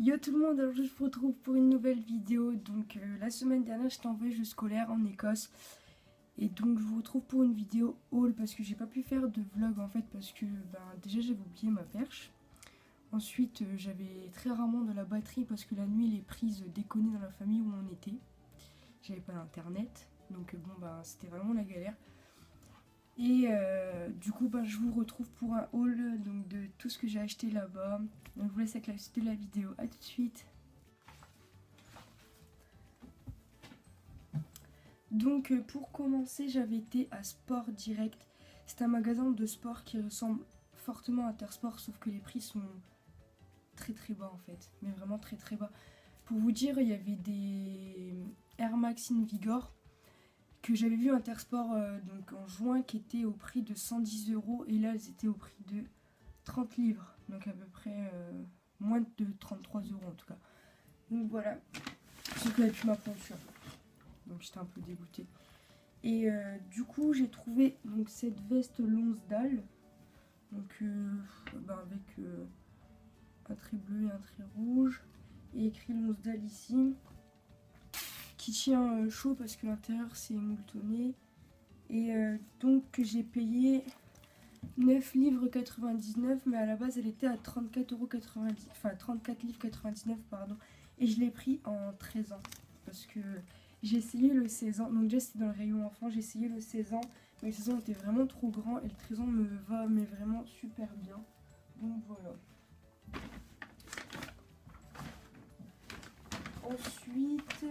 Yo tout le monde, alors je vous retrouve pour une nouvelle vidéo. Donc la semaine dernière j'étais en voyage scolaire en Écosse. Et donc je vous retrouve pour une vidéo haul parce que j'ai pas pu faire de vlog en fait parce que déjà j'avais oublié ma perche. Ensuite j'avais très rarement de la batterie parce que la nuit les prises déconnaient dans la famille où on était. J'avais pas d'internet donc c'était vraiment la galère. Et du coup je vous retrouve pour un haul donc, de tout ce que j'ai acheté là-bas. Donc je vous laisse avec la suite de la vidéo, à tout de suite. Donc pour commencer j'avais été à Sport Direct. C'est un magasin de sport qui ressemble fortement à Intersport sauf que les prix sont très très bas en fait. Mais vraiment très très bas. Pour vous dire il y avait des Air Max Invigor que j'avais vu Intersport donc en juin qui étaient au prix de 110 € et là elles étaient au prix de 30 livres. Donc à peu près moins de 33 € en tout cas. Donc voilà. Sauf que j'avais plus ma pointure. Donc j'étais un peu dégoûtée. Et du coup j'ai trouvé donc cette veste Lonsdale. Donc avec un trait bleu et un trait rouge. Et écrit Lonsdale ici. Qui tient chaud parce que l'intérieur c'est moultonné. Et donc j'ai payé 9 livres 99, mais à la base elle était à 34,90 €, enfin 34 livres 99 pardon. Et je l'ai pris en 13 ans parce que j'ai essayé le 16 ans, donc déjà c'était dans le rayon enfant, j'ai essayé le 16 ans, mais le 16 ans était vraiment trop grand et le 13 ans me va mais vraiment super bien. Donc voilà. Ensuite,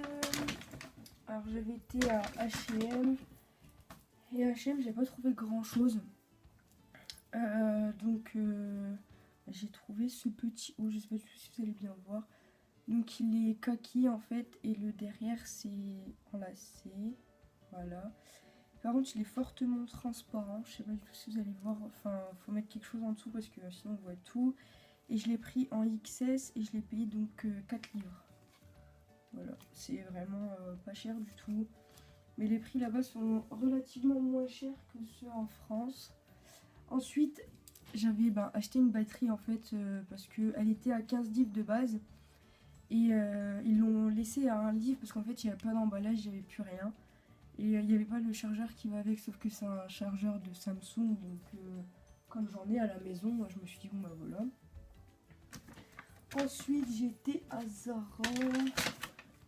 alors j'avais été à H&M et H&M j'ai pas trouvé grand chose. J'ai trouvé ce petit haut, je sais pas du tout si vous allez bien voir. Donc il est kaki en fait et le derrière c'est enlacé, voilà. Par contre il est fortement transparent, je sais pas du tout si vous allez voir, enfin faut mettre quelque chose en dessous parce que sinon on voit tout. Et je l'ai pris en XS et je l'ai payé donc 4 livres. Voilà, c'est vraiment pas cher du tout. Mais les prix là-bas sont relativement moins chers que ceux en France. Ensuite, j'avais acheté une batterie en fait parce qu'elle était à 15 livres de base. Et ils l'ont laissé à un livre parce qu'en fait il n'y avait pas d'emballage, il n'y avait plus rien. Et il n'y avait pas le chargeur qui va avec, sauf que c'est un chargeur de Samsung. Donc comme j'en ai à la maison, moi, je me suis dit bon voilà. Ensuite j'étais à Zara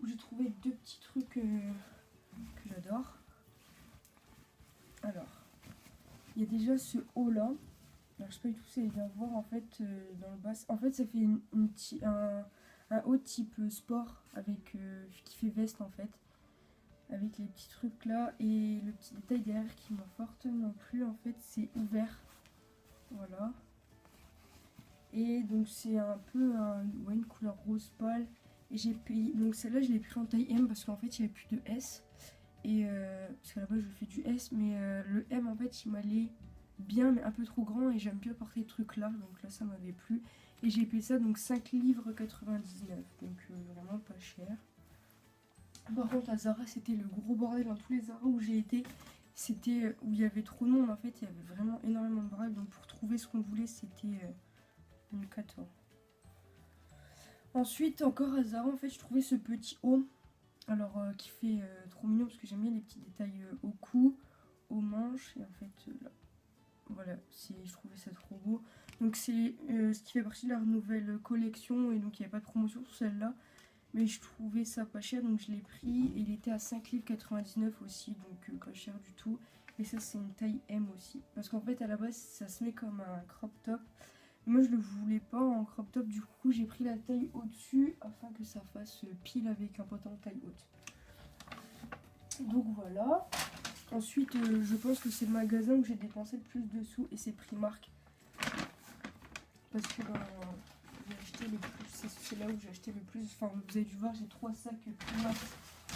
où j'ai trouvé deux petits trucs que j'adore. Alors, il y a déjà ce haut là. Alors, je sais pas du tout si elle vient voir en fait dans le bas. En fait, ça fait un haut type sport avec qui fait veste en fait. Avec les petits trucs là. Et le petit détail derrière qui m'a fortement plu en fait, c'est ouvert. Voilà. Et donc, c'est un peu une couleur rose pâle. Et j'ai payé. Donc, celle-là, je l'ai pris en taille M parce qu'en fait, il n'y avait plus de S. Et parce qu'à la base, je fais du S, mais le M en fait, il m'allait bien mais un peu trop grand et j'aime bien porter des trucs là, donc là ça m'avait plu et j'ai payé ça donc 5 livres 99, donc vraiment pas cher. Par contre à Zara c'était le gros bordel. Dans tous les Zara où j'ai été, c'était où il y avait trop de monde en fait, il y avait vraiment énormément de braques, donc pour trouver ce qu'on voulait c'était une cata. Ensuite encore à Zara en fait je trouvais ce petit haut, alors qui fait trop mignon parce que j'aime bien les petits détails au cou, aux manches et en fait là. Voilà, je trouvais ça trop beau. Donc c'est ce qui fait partie de leur nouvelle collection et donc il n'y a pas de promotion sur celle-là. Mais je trouvais ça pas cher donc je l'ai pris et il était à 5 livres 99 aussi, donc pas cher du tout. Et ça c'est une taille M aussi. Parce qu'en fait à la base ça se met comme un crop top. Moi je le voulais pas en crop top, du coup j'ai pris la taille au-dessus afin que ça fasse pile avec un pantalon taille haute. Donc voilà. Ensuite, je pense que c'est le magasin où j'ai dépensé le plus de sous et c'est Primark. Parce que j'ai acheté le plus, c'est là où j'ai acheté le plus. Enfin, vous avez dû voir, j'ai 3 sacs Primark.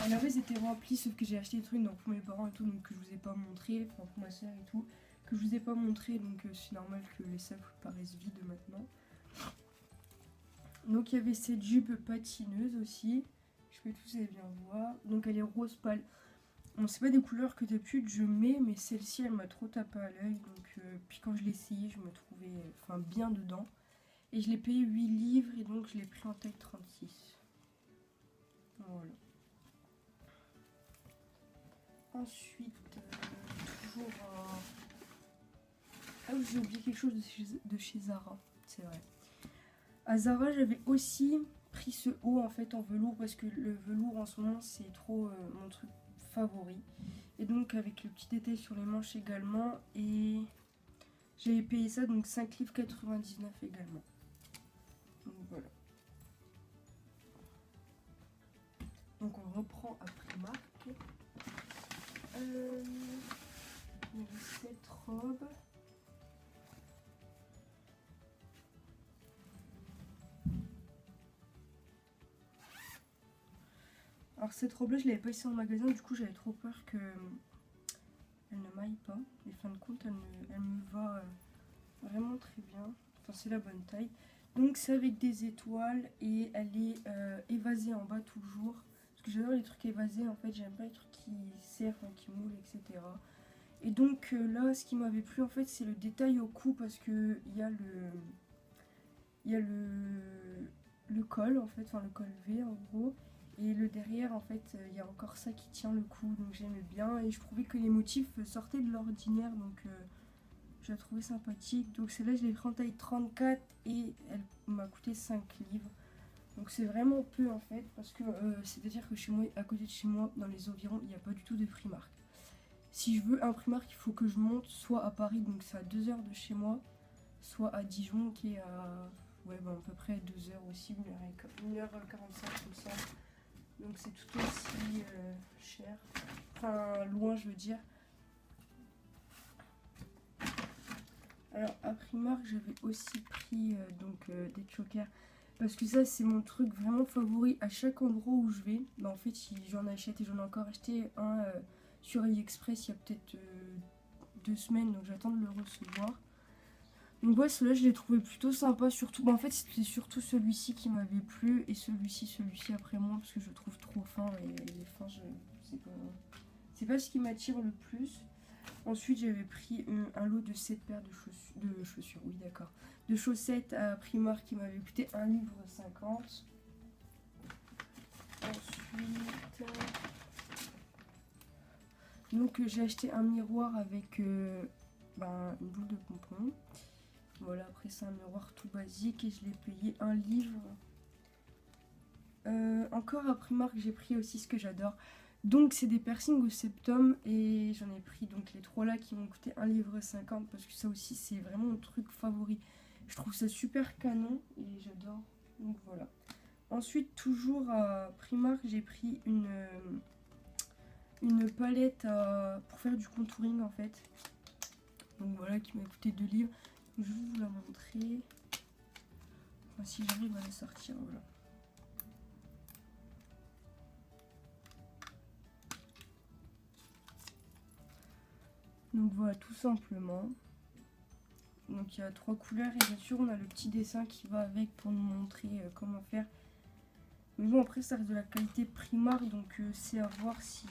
À la base, ils étaient remplis, sauf que j'ai acheté des trucs donc, pour mes parents et tout, donc que je vous ai pas montré, enfin pour ma soeur et tout, que je vous ai pas montré, donc c'est normal que les sacs paraissent vides maintenant. Donc il y avait cette jupe patineuse aussi. Je sais pas si vous allez bien voir. Donc elle est rose pâle. Bon, c'est pas des couleurs que d'habitude je mets, mais celle-ci elle m'a trop tapé à l'œil. Donc, puis quand je l'ai essayé, je me trouvais bien dedans. Et je l'ai payé 8 livres et donc je l'ai pris en taille 36. Voilà. Ensuite, toujours... Ah oui, j'ai oublié quelque chose de chez Zara, c'est vrai. À Zara, j'avais aussi pris ce haut en fait en velours parce que le velours en ce moment c'est trop mon truc favori. Et donc avec le petit détail sur les manches également. Et j'avais payé ça donc 5 livres 99 également. Donc voilà. Donc on reprend à Primark. Il y avait cette robe. Alors cette robe là je l'avais pas ici en magasin, du coup j'avais trop peur que elle ne m'aille pas. Et fin de compte elle me va vraiment très bien. Enfin c'est la bonne taille. Donc c'est avec des étoiles et elle est évasée en bas toujours. Parce que j'adore les trucs évasés en fait, j'aime pas les trucs qui serrent, qui moulent, etc. Et donc là ce qui m'avait plu en fait c'est le détail au cou parce que il y a le col en fait, enfin le col V en gros. Et le derrière, en fait, il y a encore ça qui tient le coup, donc j'aimais bien. Et je trouvais que les motifs sortaient de l'ordinaire, donc je la trouvais sympathique. Donc celle-là, je l'ai pris en taille 34 et elle m'a coûté 5 livres. Donc c'est vraiment peu en fait, parce que c'est-à-dire que chez moi, à côté de chez moi, dans les environs, il n'y a pas du tout de Primark. Si je veux un Primark, il faut que je monte soit à Paris, donc c'est à 2 heures de chez moi, soit à Dijon, qui est à à peu près 2 heures aussi, 1h45 comme ça. Donc c'est tout aussi cher, enfin loin je veux dire. Alors à Primark j'avais aussi pris des chokers. Parce que ça c'est mon truc vraiment favori à chaque endroit où je vais. Bah, en fait j'en achète et j'en ai encore acheté un sur AliExpress il y a peut-être 2 semaines. Donc j'attends de le recevoir. Donc ouais, celui-là je l'ai trouvé plutôt sympa, surtout, en fait c'était surtout celui-ci qui m'avait plu et celui-ci après moi parce que je le trouve trop fin et les fins c'est pas ce qui m'attire le plus. Ensuite j'avais pris un lot de 7 paires de chaussures, oui d'accord, de chaussettes à Primark qui m'avait coûté 1,50 livre. Ensuite donc j'ai acheté un miroir avec une boule de pompons. Voilà, après c'est un miroir tout basique et je l'ai payé 1 livre. Encore à Primark, j'ai pris aussi ce que j'adore. Donc c'est des piercings au septum et j'en ai pris donc les 3 là qui m'ont coûté 1,50 livre parce que ça aussi c'est vraiment mon truc favori. Je trouve ça super canon et j'adore. Donc voilà. Ensuite toujours à Primark, j'ai pris une palette pour faire du contouring en fait. Donc voilà, qui m'a coûté 2 livres. Je vais vous la montrer. Enfin, si j'arrive à la sortir, voilà. Donc voilà, tout simplement. Donc il y a 3 couleurs et bien sûr on a le petit dessin qui va avec pour nous montrer comment faire. Mais bon, après ça reste de la qualité Primark, donc c'est à voir si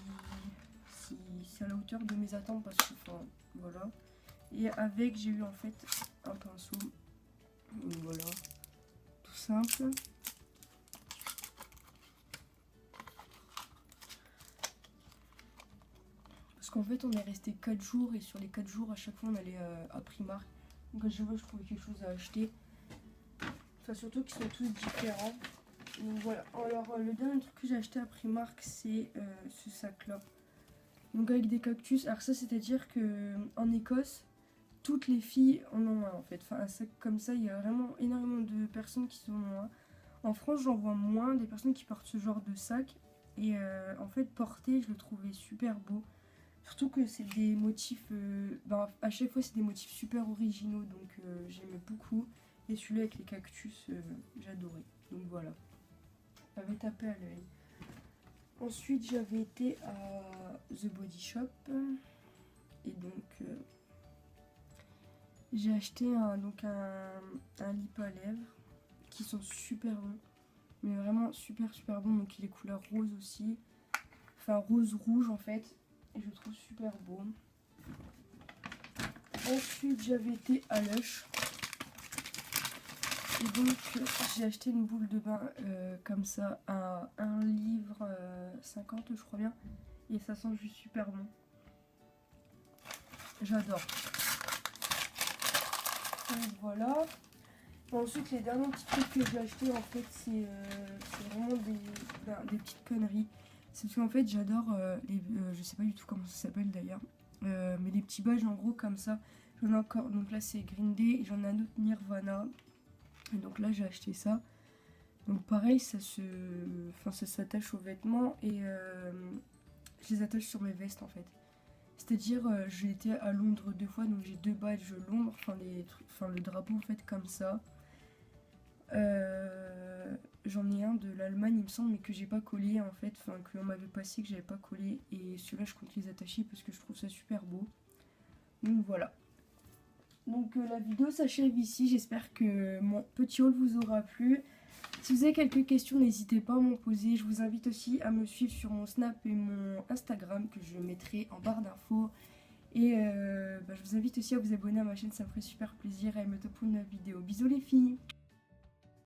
c'est à la hauteur de mes attentes parce que enfin voilà. Et avec j'ai eu en fait un pinceau. Donc voilà, tout simple. Parce qu'en fait on est resté 4 jours et sur les 4 jours à chaque fois on allait à Primark. Donc à chaque fois je trouvais quelque chose à acheter. Enfin surtout qu'ils sont tous différents. Donc voilà. Alors le dernier truc que j'ai acheté à Primark c'est ce sac là. Donc avec des cactus. Alors ça c'est à dire que en Écosse toutes les filles en ont un en fait. Enfin un sac comme ça il y a vraiment énormément de personnes qui en ont un. En France j'en vois moins des personnes qui portent ce genre de sac. Et en fait porter je le trouvais super beau. Surtout que c'est des motifs, à chaque fois c'est des motifs super originaux, donc j'aimais beaucoup. Et celui-là avec les cactus, j'adorais. Donc voilà, j'avais tapé à l'œil. Ensuite j'avais été à The Body Shop. Et donc j'ai acheté un lip à lèvres qui sont super bons. Mais vraiment super bons, donc les couleurs roses aussi. Enfin rose-rouge en fait. Et je le trouve super beau. Ensuite j'avais été à Lush. Et donc j'ai acheté une boule de bain comme ça à 1 livre 50 je crois bien. Et ça sent juste super bon. J'adore. Donc voilà. Ensuite, les derniers petits trucs que j'ai acheté, en fait, c'est vraiment des petites conneries. C'est parce qu'en fait, j'adore je sais pas du tout comment ça s'appelle d'ailleurs, mais les petits badges en gros comme ça. J'en ai encore. Donc là, c'est Green Day et j'en ai un autre Nirvana. Et donc là, j'ai acheté ça. Donc pareil, ça s'attache aux vêtements et je les attache sur mes vestes en fait. C'est-à-dire, j'ai été à Londres 2 fois, donc j'ai 2 badges Londres, le drapeau en fait comme ça. J'en ai un de l'Allemagne il me semble mais que j'ai pas collé en fait, enfin qu'on m'avait passé que j'avais pas collé et celui-là je compte les attacher parce que je trouve ça super beau. Donc voilà. Donc la vidéo s'achève ici, j'espère que mon petit haul vous aura plu. Si vous avez quelques questions n'hésitez pas à m'en poser, je vous invite aussi à me suivre sur mon Snap et mon Instagram que je mettrai en barre d'infos. Et je vous invite aussi à vous abonner à ma chaîne, ça me ferait super plaisir et à me top pour une vidéo. Bisous les filles!